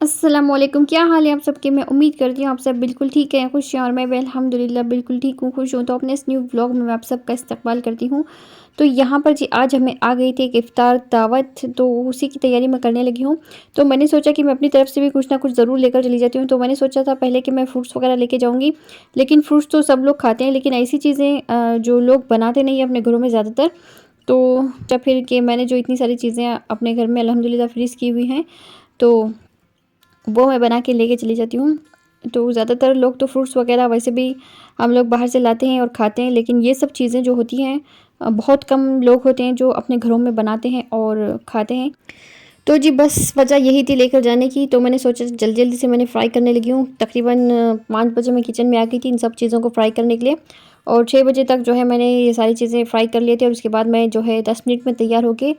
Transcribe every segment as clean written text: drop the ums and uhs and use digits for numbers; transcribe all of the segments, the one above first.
अस्सलामुअलैकुम, क्या हाल है आप सबके। मैं उम्मीद करती हूँ आप सब बिल्कुल ठीक हैं, खुश हैं और मैं भी अल्हम्दुलिल्लाह बिल्कुल ठीक हूँ, खुश हूँ। तो अपने इस न्यू व्लॉग में मैं आप सबका इस्तकबाल करती हूँ। तो यहाँ पर जी आज हमें आ गई थी एक इफ़्तार दावत, तो उसी की तैयारी मैं करने लगी हूँ। तो मैंने सोचा कि मैं अपनी तरफ से भी कुछ ना कुछ ज़रूर लेकर चली जाती हूँ। तो मैंने सोचा था पहले कि मैं फ्रूट्स वगैरह लेके जाऊँगी, लेकिन फ्रूट्स तो सब लोग खाते हैं, लेकिन ऐसी चीज़ें जो लोग बनाते नहीं हैं अपने घरों में ज़्यादातर। तो जब फिर कि मैंने जो इतनी सारी चीज़ें अपने घर में अल्हम्दुलिल्लाह फ्रीज़ की हुई हैं, तो वो मैं बना के लेके चली जाती हूँ। तो ज़्यादातर लोग तो फ्रूट्स वगैरह वैसे भी हम लोग बाहर से लाते हैं और खाते हैं, लेकिन ये सब चीज़ें जो होती हैं बहुत कम लोग होते हैं जो अपने घरों में बनाते हैं और खाते हैं। तो जी बस वजह यही थी लेकर जाने की। तो मैंने सोचा जल्दी जल्दी से मैंने फ्राई करने लगी हूँ। तकरीबन 5 बजे मैं किचन में आ गई थी इन सब चीज़ों को फ्राई करने के लिए, और 6 बजे तक जो है मैंने ये सारी चीज़ें फ्राई कर लिए थे। और उसके बाद मैं जो है 10 मिनट में तैयार होके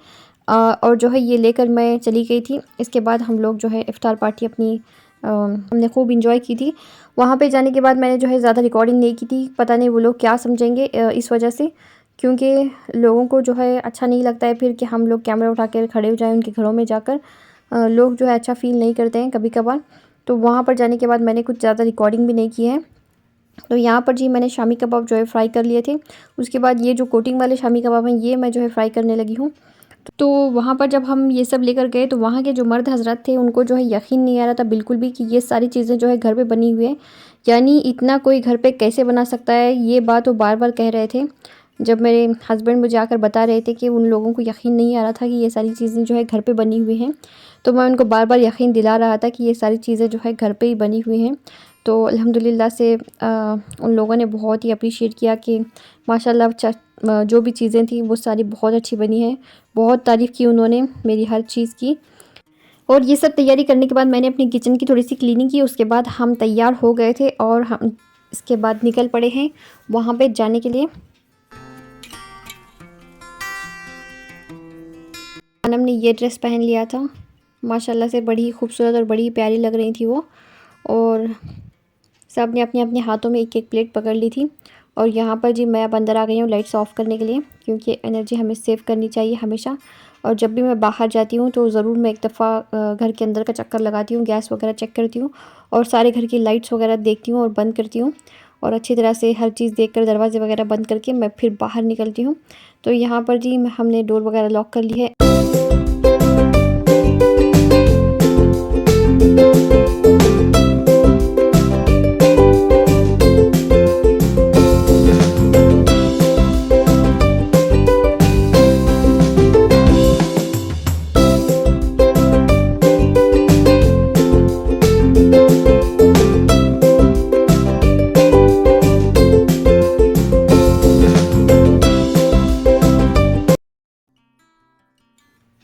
और जो है ये लेकर मैं चली गई थी। इसके बाद हम लोग जो है इफ़्तार पार्टी अपनी हमने खूब इंजॉय की थी। वहाँ पे जाने के बाद मैंने जो है ज़्यादा रिकॉर्डिंग नहीं की थी, पता नहीं वो लोग क्या समझेंगे इस वजह से, क्योंकि लोगों को जो है अच्छा नहीं लगता है फिर कि हम लोग कैमरा उठा कर खड़े हो जाएं उनके घरों में जाकर। लोग जो है अच्छा फ़ील नहीं करते हैं कभी कभार। तो वहाँ पर जाने के बाद मैंने कुछ ज़्यादा रिकॉर्डिंग भी नहीं की है। तो यहाँ पर जी मैंने शामी कबाब जो है फ्राई कर लिए थे। उसके बाद ये जो कोटिंग वाले शामी कबाब हैं ये मैं जो है फ्राई करने लगी हूँ। तो वहाँ पर जब हम ये सब लेकर गए तो वहाँ के जो मर्द हज़रात थे उनको जो है यकीन नहीं आ रहा था बिल्कुल भी कि ये सारी चीज़ें जो है घर पे बनी हुई है। यानी इतना कोई घर पे कैसे बना सकता है, ये बात वो बार बार कह रहे थे। जब मेरे हस्बैंड मुझे आकर बता रहे थे कि उन लोगों को यकीन नहीं आ रहा था कि ये सारी चीज़ें जो है घर पे बनी हुई हैं, तो मैं उनको बार बार यकीन दिला रहा था कि ये सारी चीज़ें जो है घर पे ही बनी हुई हैं। तो अल्हम्दुलिल्लाह से उन लोगों ने बहुत ही अप्रिशिएट किया कि माशाल्लाह जो भी चीज़ें थी वो सारी बहुत अच्छी बनी हैं। बहुत तारीफ़ की उन्होंने मेरी हर चीज़ की। और ये सब तैयारी करने के बाद मैंने अपनी किचन की थोड़ी सी क्लीनिंग की। उसके बाद हम तैयार हो गए थे और हम इसके बाद निकल पड़े हैं वहाँ पे जाने के लिए। पूनम ने ये ड्रेस पहन लिया था, माशाल्लाह से बड़ी ही खूबसूरत और बड़ी ही प्यारी लग रही थी वो। और सब ने अपने अपने हाथों में एक एक प्लेट पकड़ ली थी। और यहाँ पर जी मैं अब अंदर आ गई हूँ लाइट्स ऑफ़ करने के लिए, क्योंकि एनर्जी हमें सेव करनी चाहिए हमेशा। और जब भी मैं बाहर जाती हूँ तो ज़रूर मैं एक दफ़ा घर के अंदर का चक्कर लगाती हूँ, गैस वगैरह चेक करती हूँ और सारे घर की लाइट्स वगैरह देखती हूँ और बंद करती हूँ। और अच्छी तरह से हर चीज़ देखकर दरवाजे वगैरह बंद करके मैं फिर बाहर निकलती हूँ। तो यहाँ पर जी हमने डोर वगैरह लॉक कर ली है।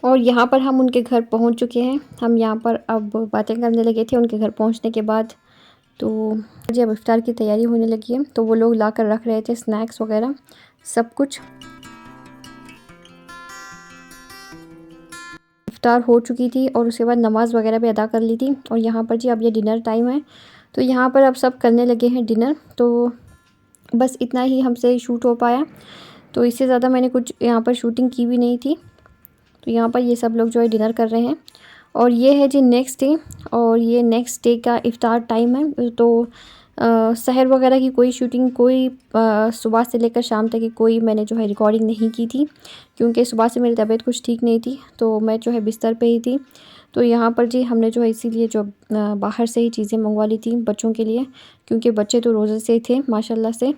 और यहाँ पर हम उनके घर पहुँच चुके हैं। हम यहाँ पर अब बातें करने लगे थे उनके घर पहुँचने के बाद। तो जब इफ़्तार की तैयारी होने लगी है तो वो लोग ला कर रख रहे थे स्नैक्स वगैरह सब कुछ। इफ़्तार हो चुकी थी और उसके बाद नमाज़ वगैरह भी अदा कर ली थी। और यहाँ पर जी अब ये डिनर टाइम है, तो यहाँ पर अब सब करने लगे हैं डिनर। तो बस इतना ही हमसे शूट हो पाया, तो इससे ज़्यादा मैंने कुछ यहाँ पर शूटिंग की भी नहीं थी। तो यहाँ पर ये सब लोग जो है डिनर कर रहे हैं। और ये है जी नेक्स्ट डे, और ये नेक्स्ट डे का इफ़्तार टाइम है। तो सहर वगैरह की कोई शूटिंग, कोई सुबह से लेकर शाम तक की कोई मैंने जो है रिकॉर्डिंग नहीं की थी, क्योंकि सुबह से मेरी तबीयत कुछ ठीक नहीं थी तो मैं जो है बिस्तर पे ही थी। तो यहाँ पर जी हमने जो है इसीलिए जो बाहर से ही चीज़ें मंगवा ली थी बच्चों के लिए, क्योंकि बच्चे तो रोज़े से ही थे माशाल्लाह से।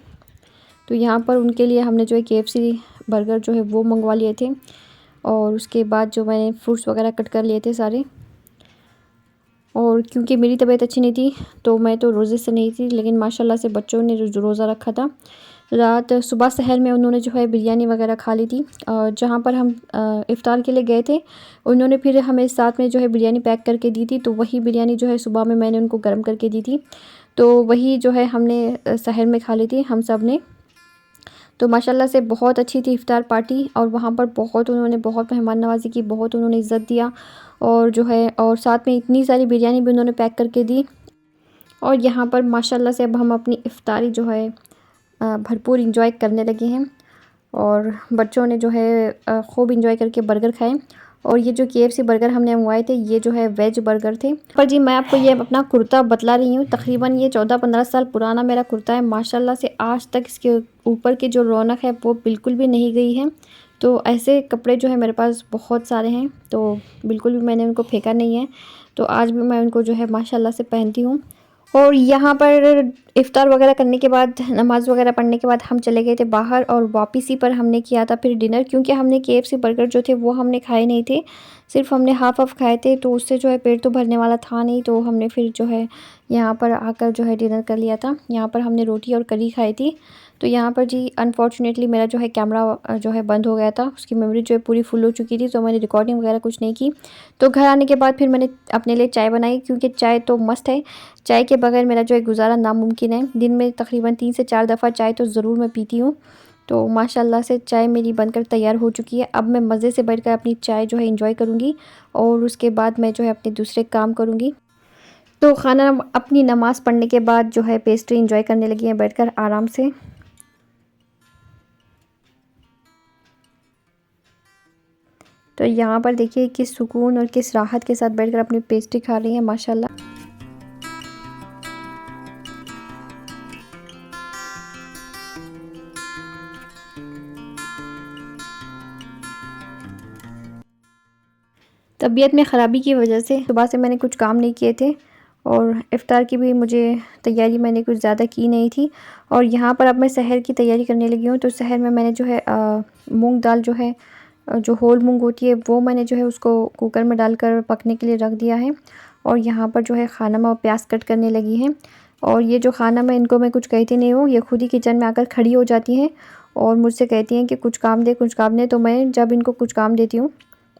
तो यहाँ पर उनके लिए हमने जो है KFC बर्गर जो है वो मंगवा लिए थे। और उसके बाद जो मैंने फ्रूट्स वगैरह कट कर लिए थे सारे। और क्योंकि मेरी तबीयत अच्छी नहीं थी तो मैं तो रोज़े से नहीं थी, लेकिन माशाल्लाह से बच्चों ने जो रोज़ा रखा था रात सुबह सहर में उन्होंने जो है बिरयानी वगैरह खा ली थी। जहाँ पर हम इफ़्तार के लिए गए थे उन्होंने फिर हमें साथ में जो है बिरयानी पैक करके दी थी। तो वही बिरयानी जो है सुबह में मैंने उनको गर्म करके दी थी, तो वही जो है हमने सहर में खा ली थी हम सब ने। तो माशाल्लाह से बहुत अच्छी थी इफ़्तार पार्टी, और वहाँ पर उन्होंने बहुत मेहमान नवाज़ी की, बहुत उन्होंने इज़्ज़त दिया। और जो है और साथ में इतनी सारी बिरयानी भी उन्होंने पैक करके दी। और यहाँ पर माशाल्लाह से अब हम अपनी इफ़्तारी जो है भरपूर इंजॉय करने लगे हैं। और बच्चों ने जो है खूब इंजॉय करके बर्गर खाए। और ये जो KFC बर्गर हमने मंगवाए थे ये जो है वेज बर्गर थे। पर जी मैं आपको ये अपना कुर्ता बतला रही हूँ, तकरीबन ये 14-15 साल पुराना मेरा कुर्ता है। माशाल्लाह से आज तक इसके ऊपर की जो रौनक है वो बिल्कुल भी नहीं गई है। तो ऐसे कपड़े जो है मेरे पास बहुत सारे हैं, तो बिल्कुल भी मैंने उनको फेंका नहीं है। तो आज भी मैं उनको जो है माशाल्लाह से पहनती हूँ। और यहाँ पर इफ़्तार वगैरह करने के बाद, नमाज़ वगैरह पढ़ने के बाद हम चले गए थे बाहर, और वापसी पर हमने किया था फिर डिनर, क्योंकि हमने KFC बर्गर जो थे वो हमने खाए नहीं थे, सिर्फ हमने हाफ़ हाफ़ खाए थे, तो उससे जो है पेट तो भरने वाला था नहीं। तो हमने फिर जो है यहाँ पर आकर जो है डिनर कर लिया था। यहाँ पर हमने रोटी और करी खाई थी। तो यहाँ पर जी अनफॉर्चुनेटली मेरा जो है कैमरा जो है बंद हो गया था, उसकी मेमोरी जो है पूरी फुल हो चुकी थी, तो मैंने रिकॉर्डिंग वगैरह कुछ नहीं की। तो घर आने के बाद फिर मैंने अपने लिए चाय बनाई, क्योंकि चाय तो मस्त है, चाय के बगैर मेरा जो है गुज़ारा नामुमकिन है। दिन में तकरीबन 3 से 4 दफ़ा चाय तो ज़रूर मैं पीती हूँ। तो माशाल्लाह से चाय मेरी बनकर तैयार हो चुकी है। अब मैं मज़े से बैठकर अपनी चाय जो है एंजॉय करूँगी, और उसके बाद मैं जो है अपने दूसरे काम करूँगी। तो खाना अपनी नमाज़ पढ़ने के बाद जो है पेस्ट्री एंजॉय करने लगी हैं बैठकर आराम से। तो यहाँ पर देखिए किस सुकून और किस राहत के साथ बैठकर अपनी पेस्ट्री खा रही हैं माशाल्लाह। तबीयत में ख़राबी की वजह से सुबह से मैंने कुछ काम नहीं किए थे, और इफ़्तार की भी मुझे तैयारी मैंने कुछ ज़्यादा की नहीं थी। और यहाँ पर अब मैं सहर की तैयारी करने लगी हूँ। तो सहर में मैंने जो है मूंग दाल जो है, जो होल मूंग होती है, वो मैंने जो है उसको कुकर में डालकर पकने के लिए रख दिया है। और यहाँ पर जो है खाना और प्याज कट करने लगी हैं। और ये जो खाना मैं इनको मैं कुछ कहती नहीं हूँ, ये खुद ही किचन में आकर खड़ी हो जाती हैं और मुझसे कहती हैं कि कुछ काम दे, कुछ काम दे। तो मैं जब इनको कुछ काम देती हूँ,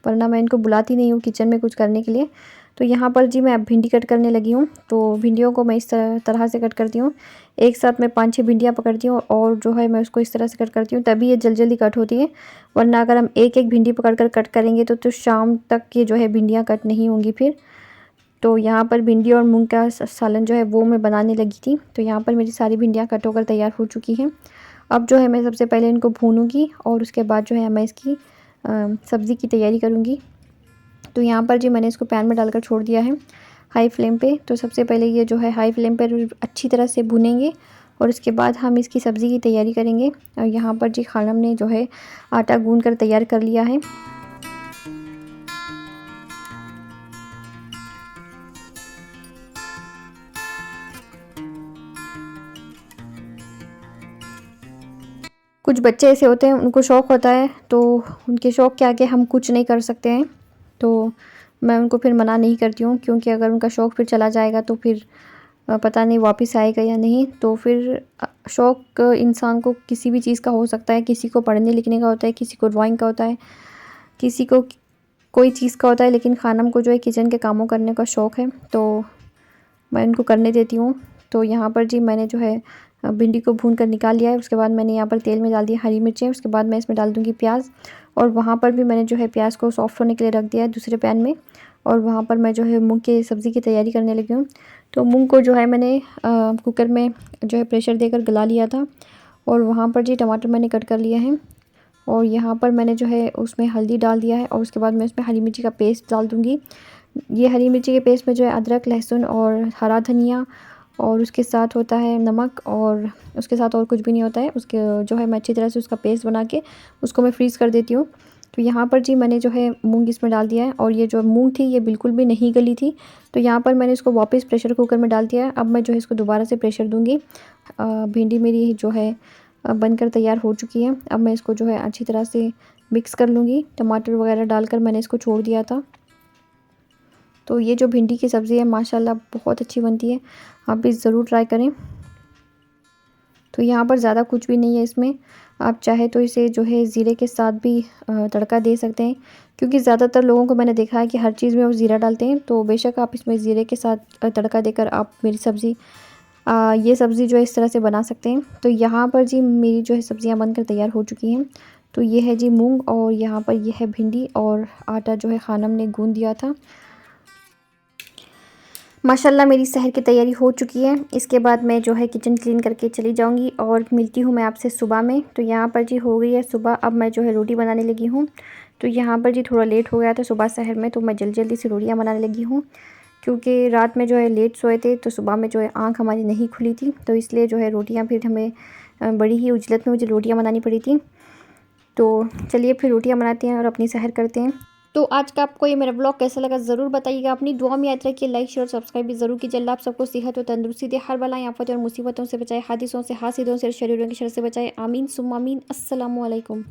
वरना मैं इनको बुलाती नहीं हूँ किचन में कुछ करने के लिए। तो यहाँ पर जी मैं अब भिंडी कट करने लगी हूँ। तो भिंडियों को मैं इस तरह से कट करती हूँ, एक साथ मैं 5-6 भिंडियाँ पकड़ती हूँ, और जो है मैं उसको इस तरह से कट करती हूँ, तभी ये जल्दी कट होती है। वरना अगर हम एक एक भिंडी पकड़ कर कट करेंगे तो शाम तक ये जो है भिंडियाँ कट नहीं होंगी फिर। तो यहाँ पर भिंडी और मूंग का सालन जो है वो मैं बनाने लगी थी। तो यहाँ पर मेरी सारी भिंडियाँ कट होकर तैयार हो चुकी हैं। अब जो है मैं सबसे पहले इनको भूनूंगी, और उसके बाद जो है मैं इसकी सब्ज़ी की तैयारी करूँगी। तो यहाँ पर जी मैंने इसको पैन में डालकर छोड़ दिया है हाई फ्लेम पे। तो सबसे पहले ये जो है हाई फ्लेम पर अच्छी तरह से भुनेंगे, और उसके बाद हम इसकी सब्ज़ी की तैयारी करेंगे। और यहाँ पर जी खानम ने जो है आटा गूंद कर तैयार कर लिया है। कुछ बच्चे ऐसे होते हैं, उनको शौक़ होता है, तो उनके शौक़ के आगे हम कुछ नहीं कर सकते हैं। तो मैं उनको फिर मना नहीं करती हूँ, क्योंकि अगर उनका शौक़ फिर चला जाएगा तो फिर पता नहीं वापस आएगा या नहीं। तो फिर शौक़ इंसान को किसी भी चीज़ का हो सकता है, किसी को पढ़ने लिखने का होता है, किसी को ड्राइंग का होता है, किसी को कोई चीज़ का होता है। लेकिन खानम को जो है किचन के कामों करने का शौक़ है, तो मैं इनको करने देती हूँ। तो यहाँ पर जी मैंने जो है भिंडी को भून कर निकाल लिया है। उसके बाद मैंने यहाँ पर तेल में डाल दिया हरी मिर्चें, उसके बाद मैं इसमें डाल दूँगी प्याज, और वहाँ पर भी मैंने जो है प्याज को सॉफ्ट होने के लिए रख दिया है दूसरे पैन में। और वहाँ पर मैं जो है मूंग की सब्ज़ी की तैयारी करने लगी हूँ। तो मूंग को जो है मैंने कुकर में जो है प्रेशर देकर गला लिया था, और वहाँ पर जी टमाटर मैंने कट कर लिया है, और यहाँ पर मैंने जो है उसमें हल्दी डाल दिया है, और उसके बाद मैं उसमें हरी मिर्ची का पेस्ट डाल दूँगी। ये हरी मिर्ची के पेस्ट में जो है अदरक, लहसुन और हरा धनिया, और उसके साथ होता है नमक, और उसके साथ और कुछ भी नहीं होता है। उसके जो है मैं अच्छी तरह से उसका पेस्ट बना के उसको मैं फ्रीज़ कर देती हूँ। तो यहाँ पर जी मैंने जो है मूंग इसमें डाल दिया है, और ये जो मूंग थी ये बिल्कुल भी नहीं गली थी। तो यहाँ पर मैंने इसको वापस प्रेशर कुकर में डाल दिया है। अब मैं जो है इसको दोबारा से प्रेशर दूँगी। भिंडी मेरी जो है बनकर तैयार हो चुकी है। अब मैं इसको जो है अच्छी तरह से मिक्स कर लूँगी। टमाटर वगैरह डालकर मैंने इसको छोड़ दिया था। तो ये जो भिंडी की सब्ज़ी है माशाल्लाह बहुत अच्छी बनती है, आप भी ज़रूर ट्राई करें। तो यहाँ पर ज़्यादा कुछ भी नहीं है इसमें, आप चाहे तो इसे जो है ज़ीरे के साथ भी तड़का दे सकते हैं, क्योंकि ज़्यादातर लोगों को मैंने देखा है कि हर चीज़ में वो ज़ीरा डालते हैं। तो बेशक आप इसमें ज़ीरे के साथ तड़का देकर आप मेरी सब्ज़ी ये सब्ज़ी जो है इस तरह से बना सकते हैं। तो यहाँ पर जी मेरी जो है सब्ज़ियाँ बनकर तैयार हो चुकी हैं। तो ये है जी मूंग, और यहाँ पर ये है भिंडी, और आटा जो है खानम ने गूंद दिया था। माशाल्लाह मेरी सहर की तैयारी हो चुकी है। इसके बाद मैं जो है किचन क्लीन करके चली जाऊंगी, और मिलती हूँ मैं आपसे सुबह में। तो यहाँ पर जी हो गई है सुबह। अब मैं जो है रोटी बनाने लगी हूँ। तो यहाँ पर जी थोड़ा लेट हो गया था सुबह सहर में, तो मैं जल्दी से रोटियाँ बनाने लगी हूँ, क्योंकि रात में जो है लेट सोए थे तो सुबह में जो है आँख हमारी नहीं खुली थी, तो इसलिए जो है रोटियाँ फिर हमें बड़ी ही उजलत में मुझे रोटियाँ बनानी पड़ी थी। तो चलिए फिर रोटियाँ बनाते हैं और अपनी सहर करते हैं। तो आज का आपको ये मेरा ब्लॉग कैसा लगा ज़रूर बताइएगा। अपनी दुआ में याद रखिए, लाइक शेयर और सब्सक्राइब भी ज़रूर कीजिए। अल्लाह आप सबको सेहत और तंदुरुस्ती दे, हर बलाएं आफत और मुसीबतों से बचाए, हादिसों से हासिदों से शरीरों की शर से बचाए। आमीन सुम्मा आमीन। अस्सलामु अलैकुम।